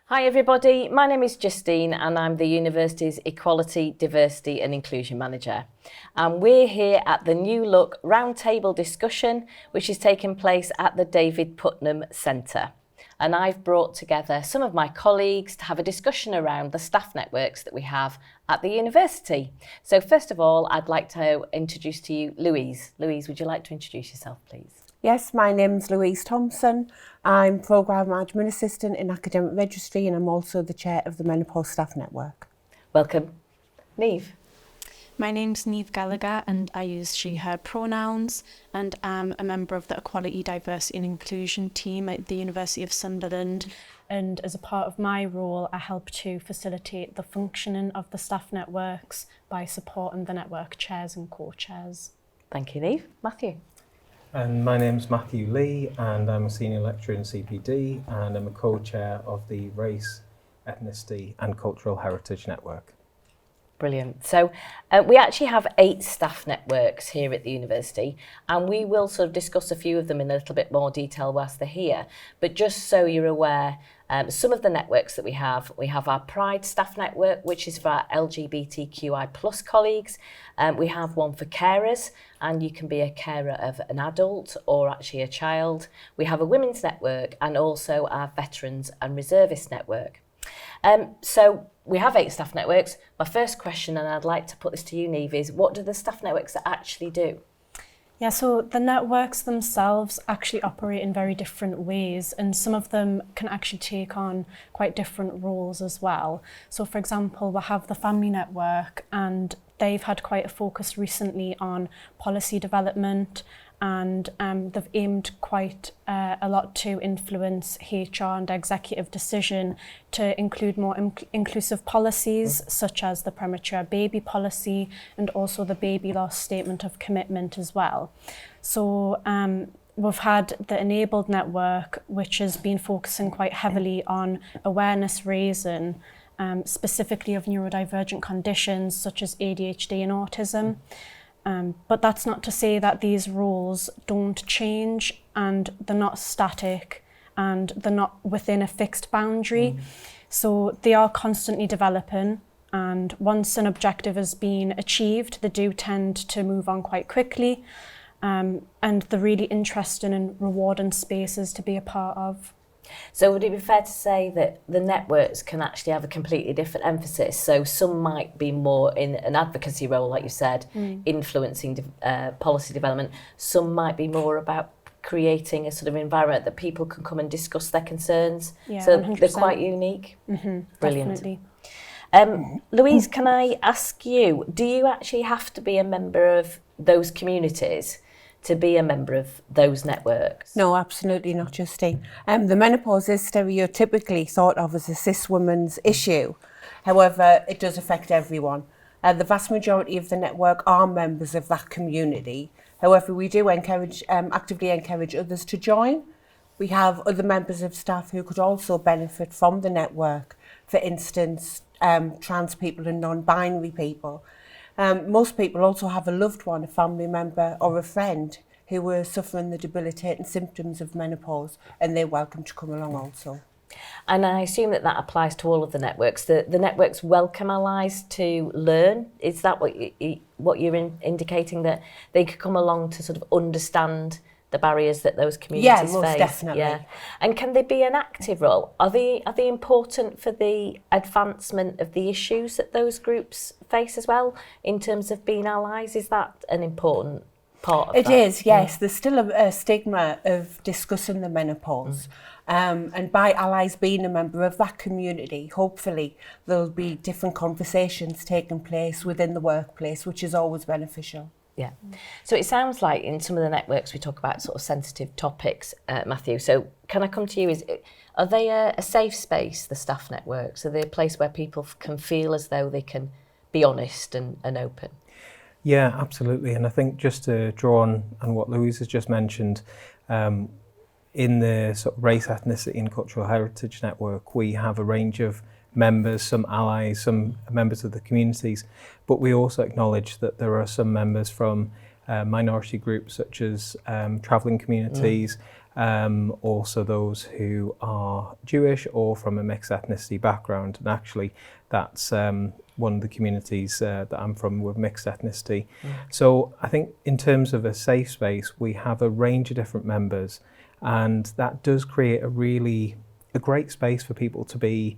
Hi everybody, my name is Justine and I'm the university's Equality, Diversity and Inclusion Manager. And we're here at the New Look Roundtable discussion, which is taking place at the David Putnam Centre. And I've brought together some of my colleagues to have a discussion around the staff networks that we have at the university. So first of all, I'd like to introduce to you Louise. Louise, would you like to introduce yourself, please? Yes, my name's Louise Thompson. I'm Programme Management Assistant in Academic Registry and I'm also the Chair of the Menopause Staff Network. Welcome. Niamh. My name's Niamh Gallagher and I use she, her pronouns and I'm a member of the Equality, Diversity and Inclusion team at the University of Sunderland. And as a part of my role, I help to facilitate the functioning of the staff networks by supporting the network chairs and co-chairs. Thank you, Niamh. Matthew. And my name's Matthew Lee and I'm a senior lecturer in CPD and I'm a co-chair of the Race, Ethnicity and Cultural Heritage Network. Brilliant. So we actually have 8 staff networks here at the university and we will sort of discuss a few of them in a little bit more detail whilst they're here. But just so you're aware, some of the networks that we have our Pride staff network, which is for our LGBTQI plus colleagues. We have one for carers, and you can be a carer of an adult or actually a child. We have a women's network and also our veterans and reservist network. So we have 8 staff networks. My first question, and I'd like to put this to you, Niamh, is what do the staff networks actually do? Yeah, so the networks themselves actually operate in very different ways and some of them can actually take on quite different roles as well. So for example, we have the family network and they've had quite a focus recently on policy development and they've aimed quite a lot to influence HR and executive decision to include more inclusive policies such as the premature baby policy and also the baby loss statement of commitment as well. So we've had the Enabled Network, which has been focusing quite heavily on awareness raising, specifically of neurodivergent conditions such as ADHD and autism. But that's not to say that these roles don't change and they're not static and they're not within a fixed boundary. So they are constantly developing and once an objective has been achieved, they do tend to move on quite quickly and they're really interesting and rewarding spaces to be a part of. So would it be fair to say that the networks can actually have a completely different emphasis? So some might be more in an advocacy role, like you said, influencing policy development. Some might be more about creating a sort of environment that people can come and discuss their concerns. Yeah, so 100%. They're quite unique. Brilliant. Definitely. Louise, can I ask you, do you actually have to be a member of those communities to be a member of those networks? No, absolutely not, Justine. The menopause is stereotypically thought of as a cis woman's issue. However, it does affect everyone. The vast majority of the network are members of that community. However, we do actively encourage others to join. We have other members of staff who could also benefit from the network. For instance, trans people and non-binary people. Most people also have a loved one, a family member or a friend who are suffering the debilitating symptoms of menopause and they're welcome to come along also. And I assume that applies to all of the networks. The networks welcome allies to learn. Is that what you're indicating, that they could come along to sort of understand the barriers that those communities face? Yeah, most definitely. Yeah. And can they be an active role? Are they important for the advancement of the issues that those groups face as well, in terms of being allies? Is that an important part of that? It is, yes. Yeah. There's still a stigma of discussing the menopause. And by allies being a member of that community, hopefully there'll be different conversations taking place within the workplace, which is always beneficial. Yeah. So it sounds like in some of the networks we talk about sort of sensitive topics, Matthew. So can I come to you? Are they a safe space, the staff networks? Are they a place where people can feel as though they can be honest and open? Yeah, absolutely. And I think just to draw on what Louise has just mentioned, in the sort of Race, Ethnicity and Cultural Heritage Network, we have a range of members, some allies, some members of the communities, but we also acknowledge that there are some members from minority groups such as travelling communities, also those who are Jewish or from a mixed ethnicity background. And actually, that's one of the communities that I'm from with mixed ethnicity. So I think in terms of a safe space, we have a range of different members, and that does create a great space for people to be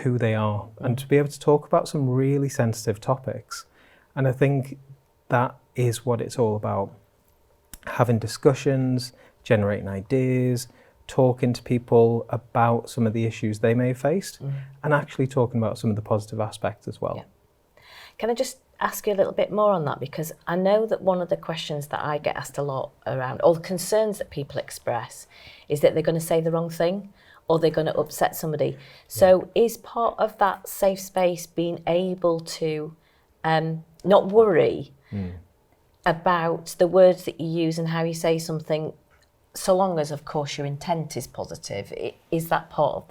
who they are and to be able to talk about some really sensitive topics. And I think that is what it's all about. Having discussions, generating ideas, talking to people about some of the issues they may have faced, and actually talking about some of the positive aspects as well. Yeah. Can I just ask you a little bit more on that? Because I know that one of the questions that I get asked a lot around, or the concerns that people express, is that they're going to say the wrong thing or they're going to upset somebody. So is part of that safe space being able to not worry about the words that you use and how you say something, so long as, of course, your intent is positive? Is that part of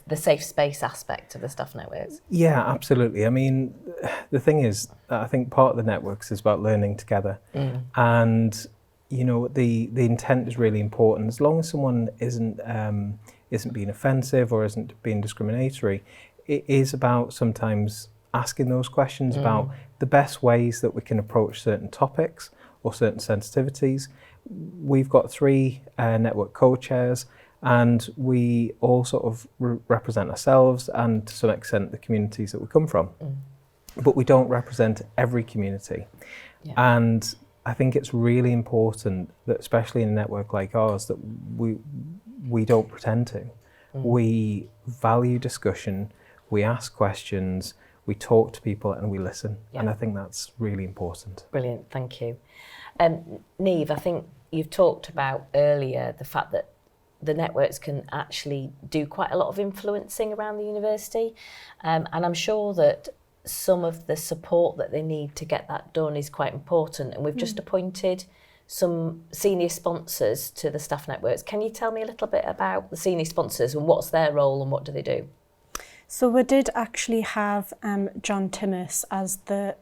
the safe space aspect of the Staff Networks? Yeah, absolutely. I mean, the thing is, I think part of the networks is about learning together. And, you know, the intent is really important. As long as someone isn't being offensive or isn't being discriminatory, it is about sometimes asking those questions about the best ways that we can approach certain topics or certain sensitivities. We've got 3 network co-chairs, and we all sort of represent ourselves and to some extent the communities that we come from. But we don't represent every community. Yeah. And I think it's really important that, especially in a network like ours, that we don't pretend to. We value discussion, we ask questions, we talk to people, and we listen. Yeah. And I think that's really important. Brilliant, thank you. Niamh, I think you've talked about earlier the fact that the networks can actually do quite a lot of influencing around the university, and I'm sure that some of the support that they need to get that done is quite important, and we've just appointed some senior sponsors to the Staff Networks. Can you tell me a little bit about the senior sponsors and what's their role and what do they do? So we did actually have John Timmis as the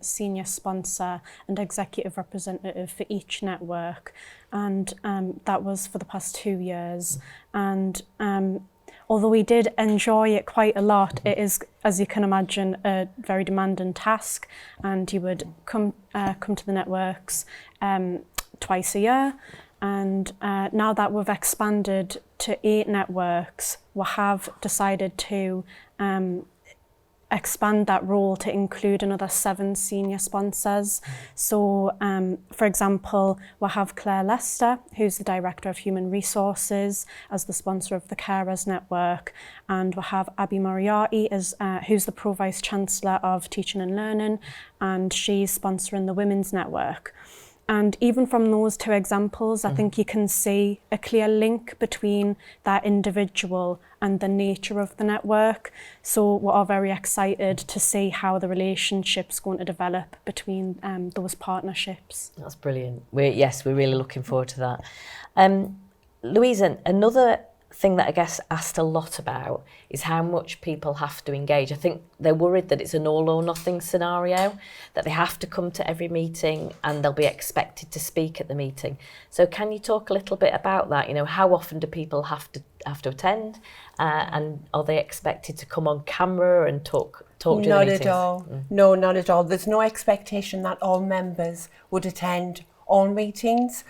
senior sponsor and executive representative for each network, and that was for the past 2 years. And although we did enjoy it quite a lot, it is, as you can imagine, a very demanding task, and you would come to the networks twice a year. And now that we've expanded to 8 networks, we have decided to expand that role to include another 7 senior sponsors. So, for example, we have Claire Lester, who's the Director of Human Resources, as the sponsor of the Carers Network, and we have Abby Moriarty, who's the Pro-Vice Chancellor of Teaching and Learning, and she's sponsoring the Women's Network. And even from those 2 examples, I think you can see a clear link between that individual and the nature of the network. So we are very excited to see how the relationship's going to develop between those partnerships. That's brilliant. We're really looking forward to that. Louisa, another thing that I guess asked a lot about is how much people have to engage. I think they're worried that it's an all or nothing scenario, that they have to come to every meeting and they'll be expected to speak at the meeting. So can you talk a little bit about that? You know, how often do people have to attend, and are they expected to come on camera and talk to the meetings? Not at all. No, not at all. There's no expectation that all members would attend all meetings.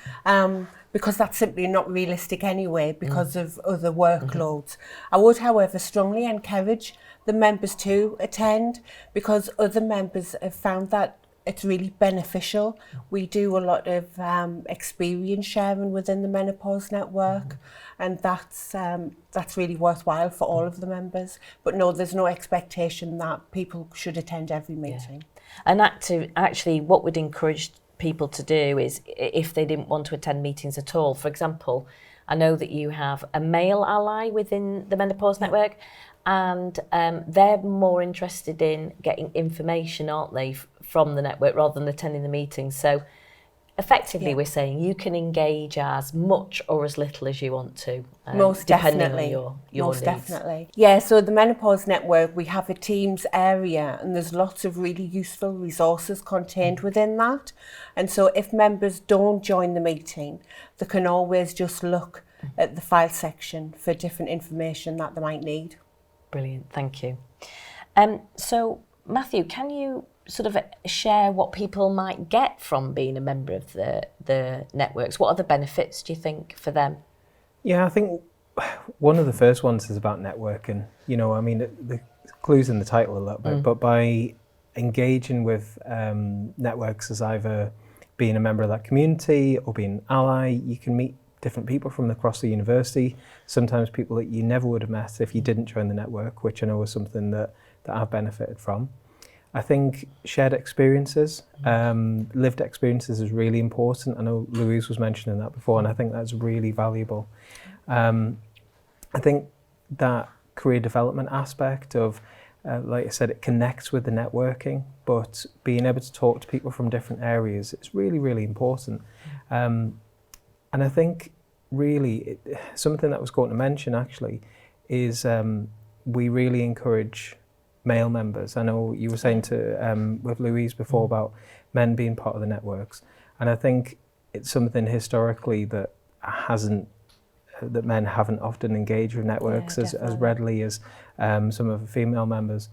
Because that's simply not realistic anyway because of other workloads. I would, however, strongly encourage the members to attend, because other members have found that it's really beneficial. We do a lot of experience sharing within the Menopause Network, and that's really worthwhile for all of the members. But no, there's no expectation that people should attend every meeting. Yeah. And actually what would encourage people to do is, if they didn't want to attend meetings at all, for example, I know that you have a male ally within the Menopause Network, and they're more interested in getting information, aren't they, from the network rather than attending the meetings. So effectively we're saying you can engage as much or as little as you want to, Most depending definitely. on your Most needs. definitely. Yeah, so the Menopause Network, we have a Teams area and there's lots of really useful resources contained within that. And so if members don't join the meeting, they can always just look at the file section for different information that they might need. Brilliant, thank you. So Matthew, can you sort of share what people might get from being a member of the networks? What are the benefits, do you think, for them? Yeah, I think one of the first ones is about networking. You know, I mean, the clue's in the title a little bit, but by engaging with networks as either being a member of that community or being an ally, you can meet different people from across the university, sometimes people that you never would have met if you didn't join the network, which I know is something that I've benefited from. I think shared experiences, lived experiences is really important. I know Louise was mentioning that before, and I think that's really valuable. I think that career development aspect of, like I said, it connects with the networking, but being able to talk to people from different areas is really, really important. And I think really something that I was going to mention actually is we really encourage male members. I know you were saying to with Louise before about men being part of the networks, and I think it's something historically that men haven't often engaged with networks as readily as some of the female members,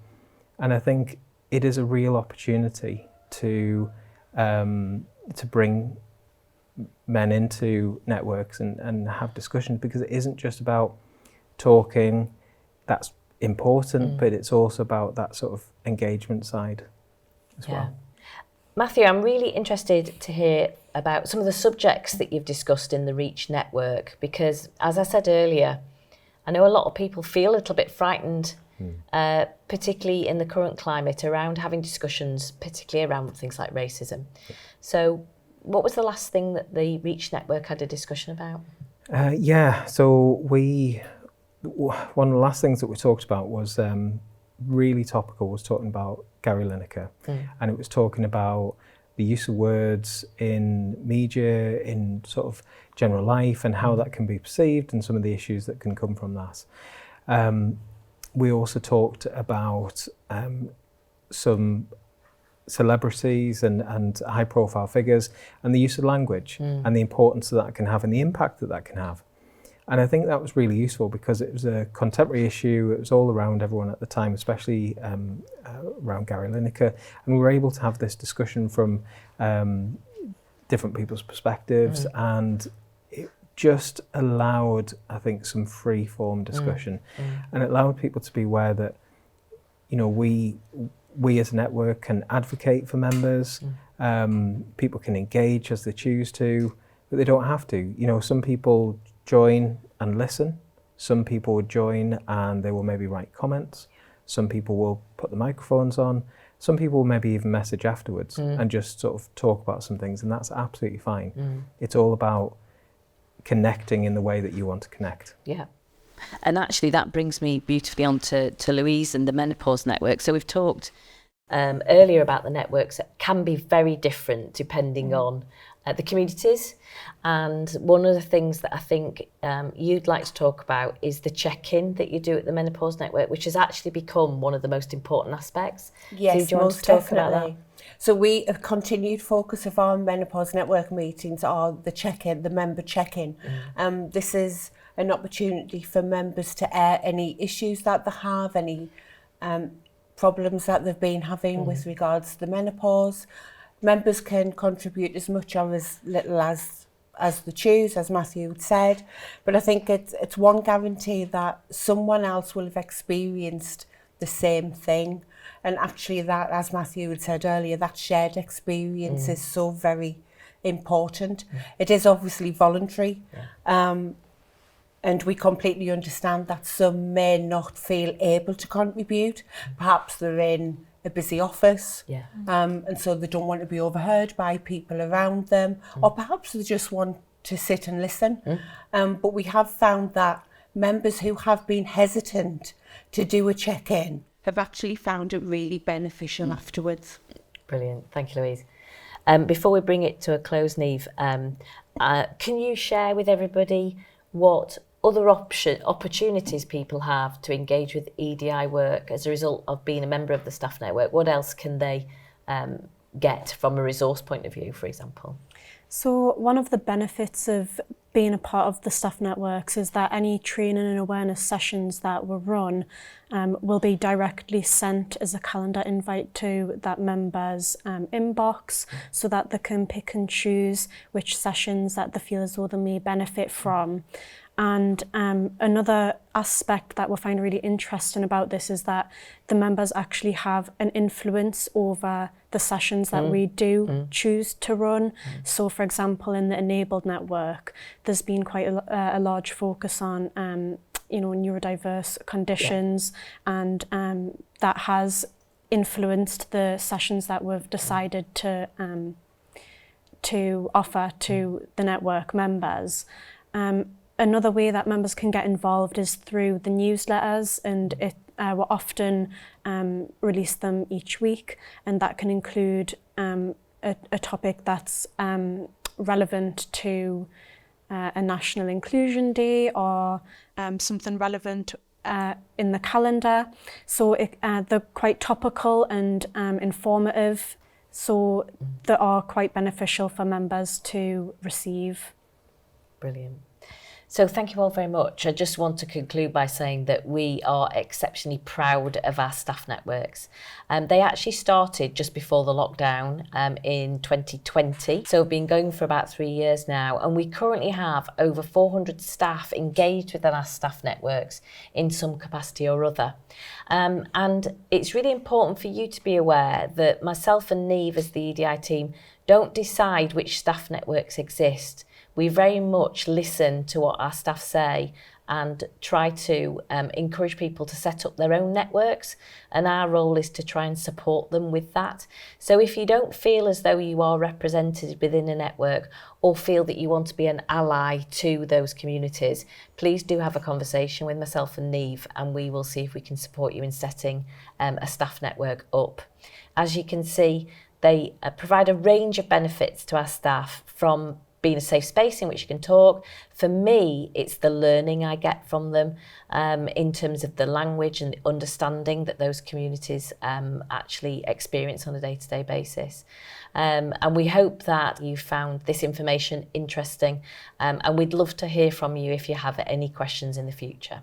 and I think it is a real opportunity to bring men into networks and have discussions, because it isn't just about talking. That's important, but it's also about that sort of engagement side as well. Matthew, I'm really interested to hear about some of the subjects that you've discussed in the REACH network, because as I said earlier, I know a lot of people feel a little bit frightened, particularly in the current climate, around having discussions, particularly around things like racism. So what was the last thing that the REACH network had a discussion about? So one of the last things that we talked about was really topical, was talking about Gary Lineker, and it was talking about the use of words in media, in sort of general life, and how that can be perceived and some of the issues that can come from that. We also talked about some celebrities and high profile figures and the use of language and the importance that can have and the impact that can have. And I think that was really useful because it was a contemporary issue. It was all around everyone at the time, especially around Gary Lineker. And we were able to have this discussion from different people's perspectives, and it just allowed, I think, some free form discussion. And it allowed people to be aware that, you know, we as a network can advocate for members. People can engage as they choose to, but they don't have to. You know, some people join and listen. Some people would join and they will maybe write comments. Some people will put the microphones on. Some people will maybe even message afterwards and just sort of talk about some things, and that's absolutely fine. It's all about connecting in the way that you want to connect. Yeah. And actually that brings me beautifully on to Louise and the Menopause Network. So we've talked earlier about the networks that can be very different depending on the communities, and one of the things that I think you'd like to talk about is the check-in that you do at the Menopause Network, which has actually become one of the most important aspects. Yes, so do you want to talk about that? So a continued focus of our Menopause Network meetings are the check-in, the member check-in. This is an opportunity for members to air any issues that they have, any problems that they've been having with regards to the menopause. Members can contribute as much or as little as they choose, as Matthew had said. But I think it's one guarantee that someone else will have experienced the same thing. And actually that, as Matthew had said earlier, that shared experience is so very important. It is obviously voluntary. And we completely understand that some may not feel able to contribute. Perhaps they're in a busy office, and so they don't want to be overheard by people around them, or perhaps they just want to sit and listen. But we have found that members who have been hesitant to do a check-in have actually found it really beneficial afterwards. Brilliant, thank you, Louise. Before we bring it to a close, Niamh, can you share with everybody what other opportunities people have to engage with EDI work as a result of being a member of the staff network? What else can they get from a resource point of view, for example? So one of the benefits of being a part of the staff networks is that any training and awareness sessions that were run will be directly sent as a calendar invite to that member's inbox, so that they can pick and choose which sessions that they feel as though they may benefit from. And another aspect that we find really interesting about this is that the members actually have an influence over the sessions that we do choose to run. So, for example, in the Enabled network, there's been quite a large focus on neurodiverse conditions, and that has influenced the sessions that we've decided to offer to the network members. Another way that members can get involved is through the newsletters, and we often release them each week, and that can include a topic that's relevant to a National Inclusion Day, or something relevant in the calendar. So they're quite topical and informative, so they are quite beneficial for members to receive. Brilliant. So thank you all very much. I just want to conclude by saying that we are exceptionally proud of our staff networks. They actually started just before the lockdown in 2020. So we've been going for about 3 years now, and we currently have over 400 staff engaged within our staff networks in some capacity or other. And it's really important for you to be aware that myself and Niamh as the EDI team don't decide which staff networks exist. We very much listen to what our staff say and try to encourage people to set up their own networks, and our role is to try and support them with that. So if you don't feel as though you are represented within a network, or feel that you want to be an ally to those communities, please do have a conversation with myself and Niamh, and we will see if we can support you in setting a staff network up. As you can see, they provide a range of benefits to our staff, from being a safe space in which you can talk. For me, it's the learning I get from them in terms of the language and the understanding that those communities actually experience on a day-to-day basis. And we hope that you found this information interesting, and we'd love to hear from you if you have any questions in the future.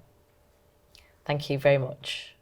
Thank you very much.